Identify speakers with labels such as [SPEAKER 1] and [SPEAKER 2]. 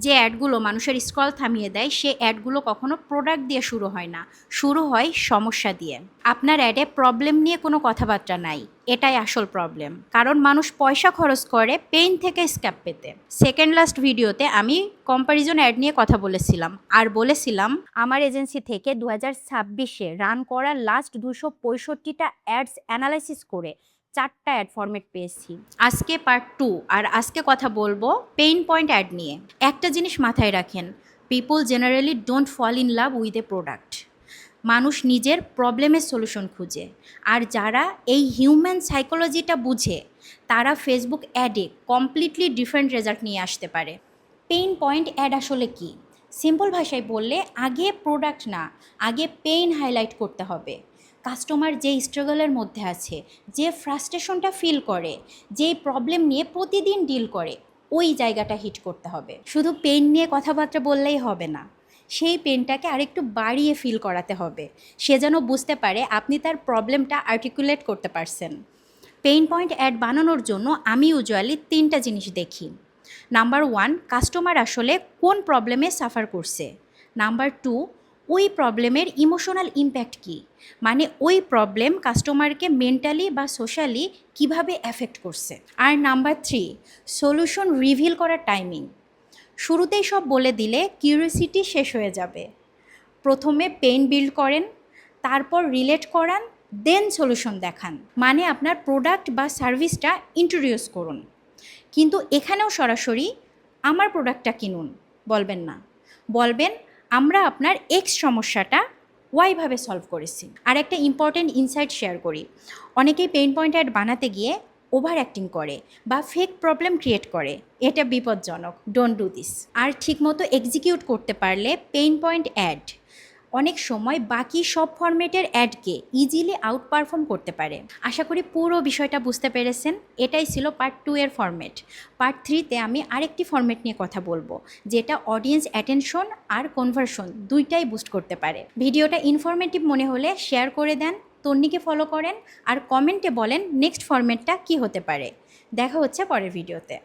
[SPEAKER 1] যে অ্যাডগুলো মানুষের স্ক্রল থামিয়ে দেয় সে অ্যাডগুলো কখনো প্রোডাক্ট দিয়ে শুরু হয় না, শুরু হয় সমস্যা দিয়ে। আপনার অ্যাডে প্রবলেম নিয়ে কোনো কথাবার্তা নাই, এটাই আসল প্রবলেম। কারণ মানুষ পয়সা খরচ করে পেইন থেকে স্ক্যাপ পেতে। সেকেন্ড লাস্ট ভিডিওতে আমি কম্প্যারিজন অ্যাড নিয়ে কথা বলেছিলাম আর বলেছিলাম আমার এজেন্সি থেকে 2026-এ রান করা লাস্ট 265টা অ্যাডস অ্যানালাইসিস করে 4টা অ্যাড ফরম্যাট পেয়েছি। আজকে পার্ট 2, আর আজকে কথা বলবো পেইন পয়েন্ট অ্যাড নিয়ে। একটা জিনিস মাথায় রাখেন, people generally don't fall in love with a product. মানুষ নিজের প্রবলেমের সলিউশন খুঁজে, আর যারা এই হিউম্যান সাইকোলজিটা বুঝে তারা ফেসবুক অ্যাডে কমপ্লিটলি ডিফারেন্ট রেজাল্ট নিয়ে আসতে পারে। পেইন পয়েন্ট অ্যাড আসলে কি? সিম্পল ভাষায় বললে আগে প্রোডাক্ট না, আগে পেইন হাইলাইট করতে হবে। কাস্টমার যে স্ট্রাগলের মধ্যে আছে, যে ফ্রাস্ট্রেশনটা ফিল করে, যে প্রবলেম নিয়ে প্রতিদিন ডিল করে, ওই জায়গাটা হিট করতে হবে। শুধু পেইন নিয়ে কথাবার্তা বললেই হবে না, সেই পেনটাকে আরেকটু বাড়িয়ে ফিল করাতে হবে। সে যেন বুঝতে পারে আপনি তার প্রবলেমটা আর্টিকুলেট করতে পারছেন। পেইন পয়েন্ট অ্যাড বানানোর জন্য আমি ইউজুয়ালি 3টা জিনিস দেখি। নাম্বার 1, কাস্টমার আসলে কোন প্রবলেমে সাফার করছে। নাম্বার 2, ওই প্রবলেমের ইমোশনাল ইম্প্যাক্ট কী, মানে ওই প্রবলেম কাস্টমারকে মেন্টালি বা সোশ্যালি কিভাবে এফেক্ট করছে। আর নাম্বার 3, সলিউশন রিভিল করার টাইমিং। শুরুতেই সব বলে দিলে কিউরিওসিটি শেষ হয়ে যাবে। প্রথমে পেইন বিল্ড করেন, তারপর রিলেট করান, দেন সলিউশন দেখান। মানে আপনার প্রোডাক্ট বা সার্ভিসটা ইন্ট্রোডিউস করুন। কিন্তু এখানেও সরাসরি আমার প্রোডাক্টটা কিনুন বলবেন না, বলবেন আমরা আপনার এক্স সমস্যাটা ওয়াইভাবে সলভ করেছি। আর একটা ইম্পর্ট্যান্ট ইনসাইট শেয়ার করি, অনেকেই পেইন পয়েন্ট অ্যাড বানাতে গিয়ে ওভার অ্যাক্টিং করে বা ফেক প্রবলেম ক্রিয়েট করে। এটা বিপজ্জনক, ডোন্ট ডু দিস। আর ঠিকমতো এক্সিকিউট করতে পারলে পেইন পয়েন্ট অ্যাড অনেক সময় বাকি সব ফরম্যাটের অ্যাডকে ইজিলি আউট পারফর্ম করতে পারে। আশা করি পুরো বিষয়টা বুঝতে পেরেছেন। এটাই ছিল পার্ট 2 এর ফরম্যাট। পার্ট 3-তে আমি আরেকটি ফরম্যাট নিয়ে কথা বলবো, যেটা অডিয়েন্স অ্যাটেনশন আর কনভার্সন দুইটাই বুস্ট করতে পারে। ভিডিওটা ইনফরমেটিভ মনে হলে শেয়ার করে দেন, তন্নিকে ফলো করেন, আর কমেন্টে বলেন নেক্সট ফরম্যাটটা কী হতে পারে। দেখা হচ্ছে পরের ভিডিওতে।